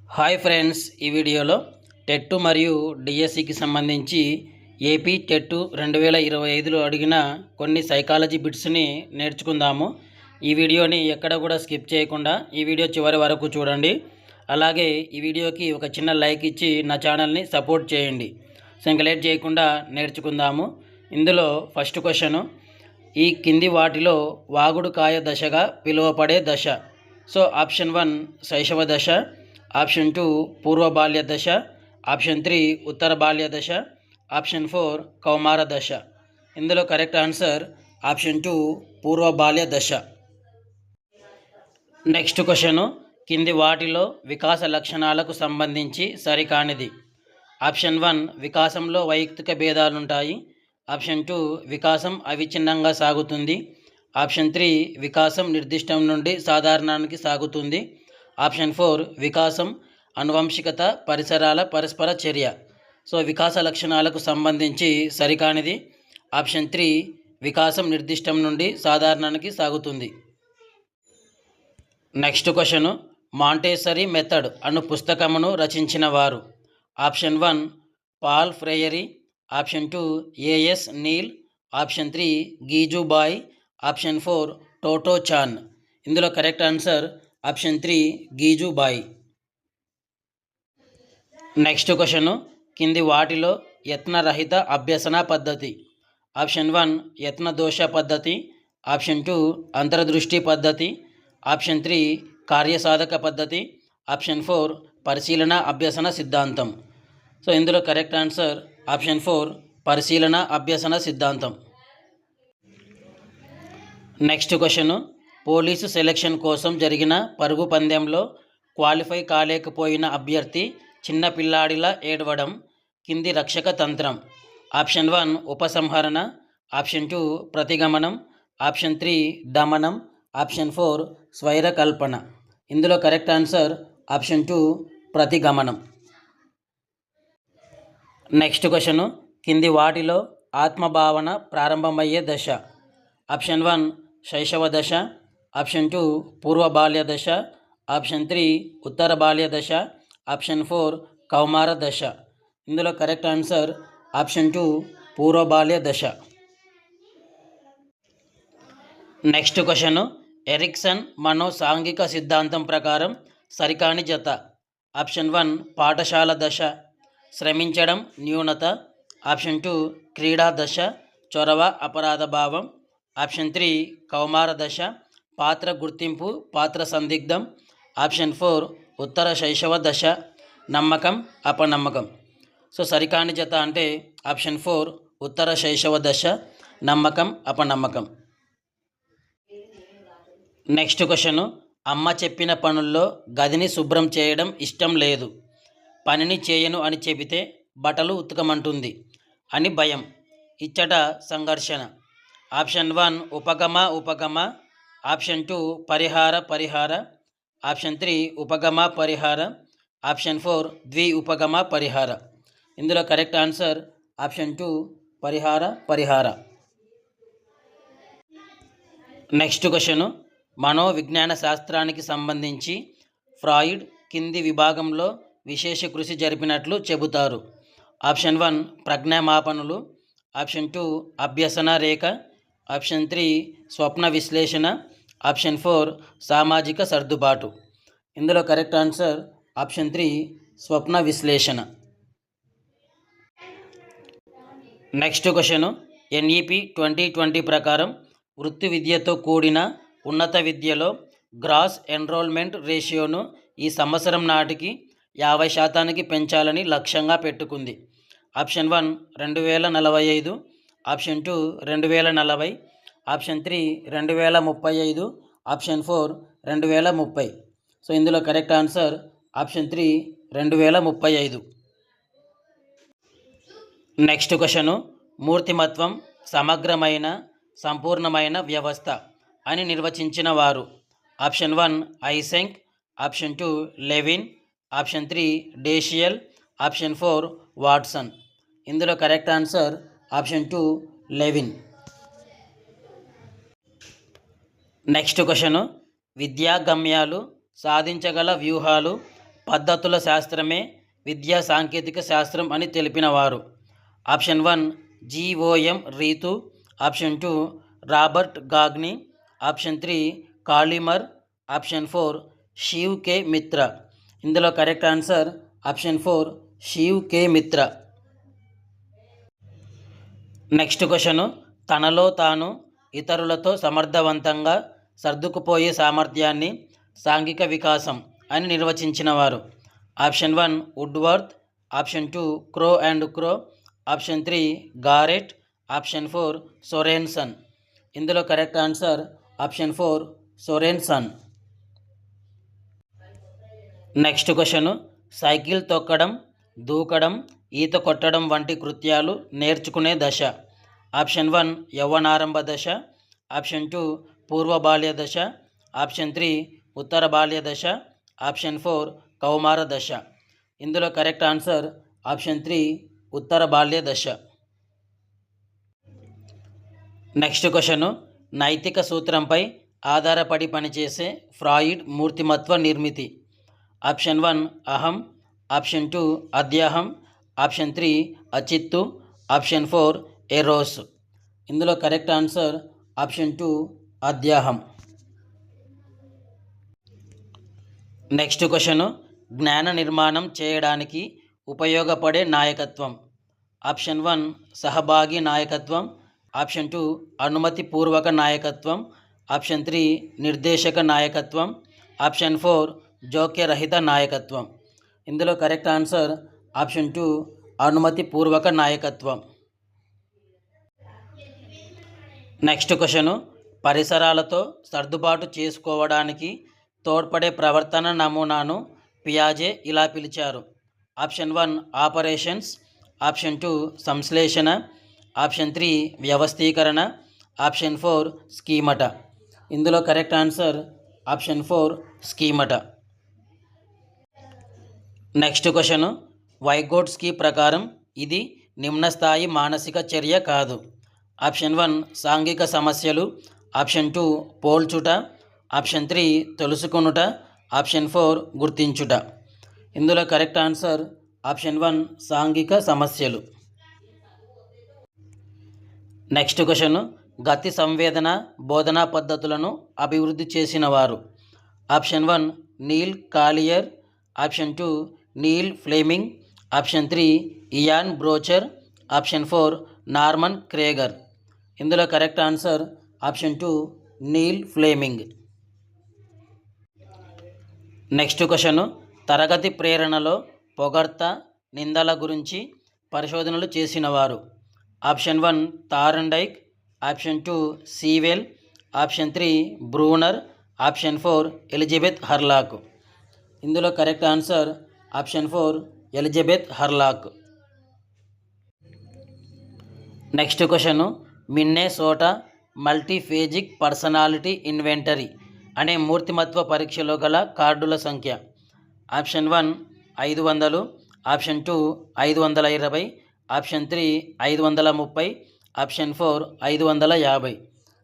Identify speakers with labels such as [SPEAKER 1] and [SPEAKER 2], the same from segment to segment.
[SPEAKER 1] Hi friends, ఈ వీడియోలో TET మరియు డిఎస్సికి సంబంధించి ఏపీ టెట్ 2025లో అడిగిన కొన్ని సైకాలజీ బిట్స్ని నేర్చుకుందాము. ఈ వీడియోని ఎక్కడ కూడా స్కిప్ చేయకుండా ఈ వీడియో చివరి వరకు చూడండి. అలాగే ఈ వీడియోకి ఒక చిన్న లైక్ ఇచ్చి నా ఛానల్ని సపోర్ట్ చేయండి. సో ఇంకా లేట్ చేయకుండా నేర్చుకుందాము. ఇందులో ఫస్ట్ క్వశ్చను, ఈ కింది వాటిలో వాగుడు కాయ దశగా పిలువబడే దశ. సో ఆప్షన్ 1 శైశవ దశ, ఆప్షన్ 2 పూర్వ బాల్య దశ, ఆప్షన్ 3 ఉత్తర బాల్య దశ, ఆప్షన్ 4 కౌమార దశ. ఇందులో కరెక్ట్ ఆన్సర్ ఆప్షన్ 2 పూర్వ బాల్య దశ. నెక్స్ట్ క్వశ్చను, కింది వాటిలో వికాస లక్షణాలకు సంబంధించి సరికానిది. ఆప్షన్ 1 వికాసంలో వైయక్తిక భేదాలుంటాయి, ఆప్షన్ 2 వికాసం అవిచ్ఛిన్నంగా సాగుతుంది, ఆప్షన్ 3 వికాసం నిర్దిష్టం నుండి సాధారణానికి సాగుతుంది, ఆప్షన్ 4 వికాసం అనువంశికత పరిసరాల పరస్పర చర్య. సో వికాస లక్షణాలకు సంబంధించి సరికానిది ఆప్షన్ 3 వికాసం నిర్దిష్టం నుండి సాధారణానికి సాగుతుంది. నెక్స్ట్ క్వశ్చను, మాంటేసరీ మెథడ్ అను పుస్తకమును రచించిన వారు. Option 1 Paul Freire, option 2 AS Neill, option 3 గీజుబాయ్, ఆప్షన్ 4 టోటో చాన్. ఇందులో కరెక్ట్ ఆన్సర్ ఆప్షన్ 3 గీజుబాయ్. నెక్స్ట్ క్వశ్చను, కింది వాటిలో యత్నరహిత అభ్యసన పద్ధతి. ఆప్షన్ 1 యత్న దోష పద్ధతి, ఆప్షన్ 2 అంతర్దృష్టి పద్ధతి, ఆప్షన్ 3 కార్యసాధక పద్ధతి, ఆప్షన్ 4 పరిశీలన అభ్యసన సిద్ధాంతం. సో ఇందులో కరెక్ట్ ఆన్సర్ ఆప్షన్ 4 పరిశీలన అభ్యసన సిద్ధాంతం. నెక్స్ట్ క్వశ్చను, పోలీసు సెలక్షన్ కోసం జరిగిన పరుగు పందెంలో క్వాలిఫై కాలేకపోయిన అభ్యర్థి చిన్న పిల్లాడిలా ఏడవడం కింది రక్షక తంత్రం. ఆప్షన్ 1 ఉపసంహరణ, ఆప్షన్ 2 ప్రతిగమనం, ఆప్షన్ 3 దమనం, ఆప్షన్ 4 స్వైరకల్పన. ఇందులో కరెక్ట్ ఆన్సర్ ఆప్షన్ 2 ప్రతిగమనం. నెక్స్ట్ క్వశ్చను, కింది వాటిలో ఆత్మభావన ప్రారంభమయ్యే దశ. ఆప్షన్ 1 శైశవ దశ, ఆప్షన్ 2 పూర్వ బాల్య దశ, ఆప్షన్ 3 ఉత్తర బాల్య దశ, ఆప్షన్ 4 కౌమార దశ. ఇందులో కరెక్ట్ ఆన్సర్ ఆప్షన్ 2 పూర్వ బాల్య దశ. నెక్స్ట్ క్వశ్చను, ఎరిక్సన్ మనో సాంఘిక సిద్ధాంతం ప్రకారం సరికాని జత. ఆప్షన్ 1 పాఠశాల దశ, శ్రమించడం న్యూనత, ఆప్షన్ 2 క్రీడా దశ, చొరవ అపరాధ భావం, ఆప్షన్ 3 కౌమార దశ, పాత్ర గుర్తింపు పాత్ర సందిగ్ధం, ఆప్షన్ 4 ఉత్తర శైశవ దశ, నమ్మకం అపనమ్మకం. సో సరికాని జత అంటే ఆప్షన్ 4 ఉత్తర శైశవ దశ, నమ్మకం అపనమ్మకం. నెక్స్ట్ క్వశ్చను, అమ్మ చెప్పిన పనుల్లో గదిని శుభ్రం చేయడం ఇష్టం లేదు, పనిని చేయను అని చెబితే బట్టలు ఉతకమంటుంది అని భయం, ఇచ్చట సంఘర్షణ. ఆప్షన్ 1 ఉపగమ, ఆప్షన్ 2 పరిహార, ఆప్షన్ 3 ఉపగమ పరిహార, ఆప్షన్ 4 ద్వి ఉపగమ పరిహార. ఇందులో కరెక్ట్ ఆన్సర్ ఆప్షన్ 2 పరిహార. నెక్స్ట్ క్వశ్చను, మనోవిజ్ఞాన శాస్త్రానికి సంబంధించి ఫ్రాయిడ్ కింది విభాగంలో విశేష కృషి జరిపినట్లు చెబుతారు. ఆప్షన్ 1 ప్రజ్ఞామాపనులు, ఆప్షన్ 2 అభ్యసన రేఖ, ఆప్షన్ 3 స్వప్న విశ్లేషణ, ఆప్షన్ 4 సామాజిక సర్దుబాటు. ఇందులో కరెక్ట్ ఆన్సర్ ఆప్షన్ 3 స్వప్న విశ్లేషణ. నెక్స్ట్ క్వశ్చను, ఎన్ఈపి 2020 ప్రకారం వృత్తి విద్యతో కూడిన ఉన్నత విద్యలో గ్రాస్ ఎన్రోల్మెంట్ రేషియోను ఈ సంవత్సరం నాటికి 50% పెంచాలని లక్ష్యంగా పెట్టుకుంది. Option 1 2045, option 2 2040, option 3 2035, option 4 2030. So ఇందులో correct answer option 3 2035. Next question, మూర్తిమత్వం సమగ్రమైన సంపూర్ణమైన వ్యవస్థ అని నిర్వచించిన వారు. Option 1 Eysenck, option 2 Lewin, option 3 Dashiell, option 4 Watson. ఇందులో correct answer option 2 Lewin. Next question, విద్యా గమ్యాలు సాధించగల వ్యూహాలు పద్ధతుల శాస్త్రమే విద్యా సాంకేతిక శాస్త్రం అని తెలిపినవారు? ఆప్షన్ 1 GOM రీతు, ఆప్షన్ 2 రాబర్ట్ గాగ్నీ, ఆప్షన్ 3 కాలిమర్, ఆప్షన్ 4 శివ్ కే మిత్రా. ఇందులో correct answer option 4 Shiv K Mitra. Next question, తనలో తాను ఇతరులతో సమర్థవంతంగా సర్దుకుపోయే సామర్థ్యాన్ని సాంఘిక వికాసం అని నిర్వచించినవారు? Option 1 Woodworth, option 2 Crow and Crow, option 3 Garrett, option 4 Sorenson. ఇందులో correct answer option 4 Sorenson. Next question, cycle తొక్కడం, దూకడం, ఈత కొట్టడం వంటి కృత్యాలు నేర్చుకునే దశ? ఆప్షన్ 1 యవ్వనారంభ దశ, ఆప్షన్ 2 పూర్వ బాల్య దశ, ఆప్షన్ 3 ఉత్తర బాల్య దశ, ఆప్షన్ 4 కౌమార దశ. ఇందులో కరెక్ట్ ఆన్సర్ ఆప్షన్ 3 ఉత్తర బాల్య దశ. నెక్స్ట్ క్వశ్చను, నైతిక సూత్రంపై ఆధారపడి పనిచేసే ఫ్రాయిడ్ మూర్తిమత్వ నిర్మితి? ఆప్షన్ 1 అహం, ఆప్షన్ 2 అద్యాహం, ఆప్షన్ 3 అచిత్తు, ఆప్షన్ 4 ఎరోస్. ఇందులో కరెక్ట్ ఆన్సర్ ఆప్షన్ 2 అద్యాహం. నెక్స్ట్ క్వశ్చను, జ్ఞాన నిర్మాణం చేయడానికి ఉపయోగపడే నాయకత్వం? ఆప్షన్ 1 సహభాగి నాయకత్వం, ఆప్షన్ 2 అనుమతిపూర్వక నాయకత్వం, ఆప్షన్ 3 నిర్దేశక నాయకత్వం, ఆప్షన్ 4 జోక్యరహిత నాయకత్వం. ఇందులో కరెక్ట్ ఆన్సర్ ఆప్షన్ 2 అనుమతిపూర్వక నాయకత్వం. నెక్స్ట్ క్వశ్చను, పరిసరాలతో సర్దుబాటు చేసుకోవడానికి తోడ్పడే ప్రవర్తన నమూనాను పియాజే ఇలా పిలిచారు? ఆప్షన్ 1 ఆపరేషన్స్, ఆప్షన్ 2 సంశ్లేషణ, ఆప్షన్ 3 వ్యవస్థీకరణ, ఆప్షన్ 4 స్కీమట. ఇందులో correct answer option 4 schemata. Next question, Vygotsky ప్రకారం ఇది నిమ్న స్థాయి మానసిక చర్య కాదు? ఆప్షన్ 1 సాంఘిక సమస్యలు, ఆప్షన్ 2 పోల్చుట, ఆప్షన్ 3 తెలుసుకొనుట, ఆప్షన్ 4 గుర్తించుట. ఇందులో కరెక్ట్ ఆన్సర్ ఆప్షన్ 1 సాంఘిక సమస్యలు. నెక్స్ట్ క్వశ్చన్, గతి సంవేదన బోధనా పద్ధతులను అభివృద్ధి చేసిన వారు? Option 1 Neil Collier, option 2 Neil Fleming, option 3 Ian Brocher, option 4 Norman Krieger. ఇందులో correct answer option 2 Neil Fleming. Next question, తరగతి ప్రేరణలో పొగడ్త నిందల గురించి పరిశోధనలు చేసినవారు? Option 1 Thorndike, option 2 Sewell, option 3 Bruner, option 4 Elizabeth Hurlock. ఇందులో correct answer option 4 Elizabeth Hurlock. Next question, Minnesota multiphasic personality inventory అనే మూర్తిమత్వ పరీక్షలో గల కార్డుల సంఖ్య? Option 1 500, option 2 520, option 3 530, option 4 550.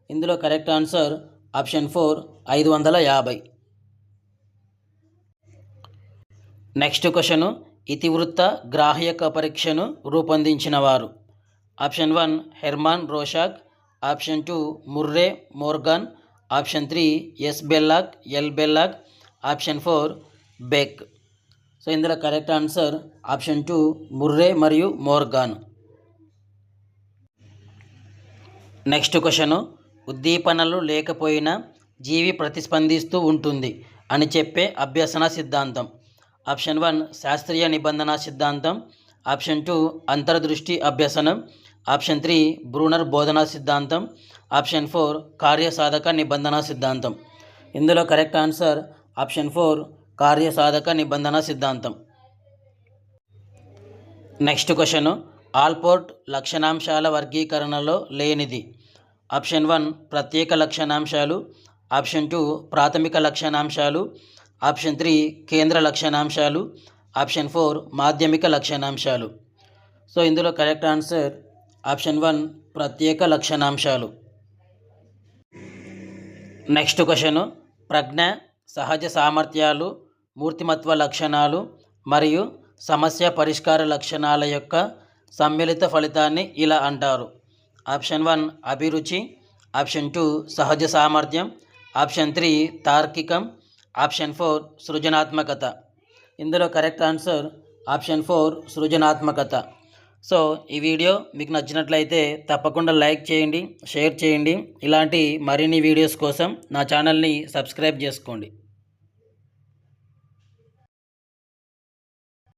[SPEAKER 1] ఇందులో correct answer option 4 550. Next question, ఇతివృత్త గ్రాహ్యక పరీక్షను రూపొందించిన వారు? Option 1 Hermann Rorschach, option 2 Murray Morgan, option 3 S Bellak, L Bellak, option 4 Beck. So ఇందులో కరెక్ట్ ఆన్సర్ ఆప్షన్ 2 ముర్రే మరియు మోర్గాన్. నెక్స్ట్ క్వశ్చను, ఉద్దీపనలు లేకపోయినా జీవి ప్రతిస్పందిస్తూ ఉంటుంది అని చెప్పే అభ్యసన సిద్ధాంతం? ఆప్షన్ 1 శాస్త్రీయ నిబంధన సిద్ధాంతం, ఆప్షన్ 2 అంతర్దృష్టి అభ్యసనం, ఆప్షన్ 3 బ్రూనర్ బోధనా సిద్ధాంతం, ఆప్షన్ 4 కార్యసాధక నిబంధన సిద్ధాంతం. ఇందులో కరెక్ట్ ఆన్సర్ ఆప్షన్ 4 కార్యసాధక నిబంధన సిద్ధాంతం. నెక్స్ట్ క్వశ్చను, ఆల్పోర్ట్ లక్షణాంశాల వర్గీకరణలో లేనిది? ఆప్షన్ 1 ప్రత్యేక లక్షణాంశాలు, ఆప్షన్ 2 ప్రాథమిక లక్షణాంశాలు, ఆప్షన్ 3 కేంద్ర లక్షణాంశాలు, ఆప్షన్ 4 మాధ్యమిక లక్షణాంశాలు. సో ఇందులో కరెక్ట్ ఆన్సర్ ఆప్షన్ 1 ప్రత్యేక లక్షణాంశాలు. నెక్స్ట్ క్వశ్చను, ప్రజ్ఞ, సహజ సామర్థ్యాలు మూర్తిమత్వ లక్షణాలు మరియు సమస్య పరిష్కార లక్షణాల యొక్క సమ్మిళిత ఫలితాన్ని ఇలా అంటారు. ఆప్షన్ 1 అభిరుచి, ఆప్షన్ 2 సహజ సామర్థ్యం, ఆప్షన్ 3 తార్కికం, ఆప్షన్ 4 సృజనాత్మకత. ఇందులో కరెక్ట్ ఆన్సర్ ఆప్షన్ 4 సృజనాత్మకత. సో ఈ వీడియో మీకు నచ్చినట్లయితే తప్పకుండా లైక్ చేయండి, షేర్ చేయండి. ఇలాంటి మరిన్ని వీడియోస్ కోసం నా ఛానల్ని సబ్స్క్రైబ్ చేసుకోండి.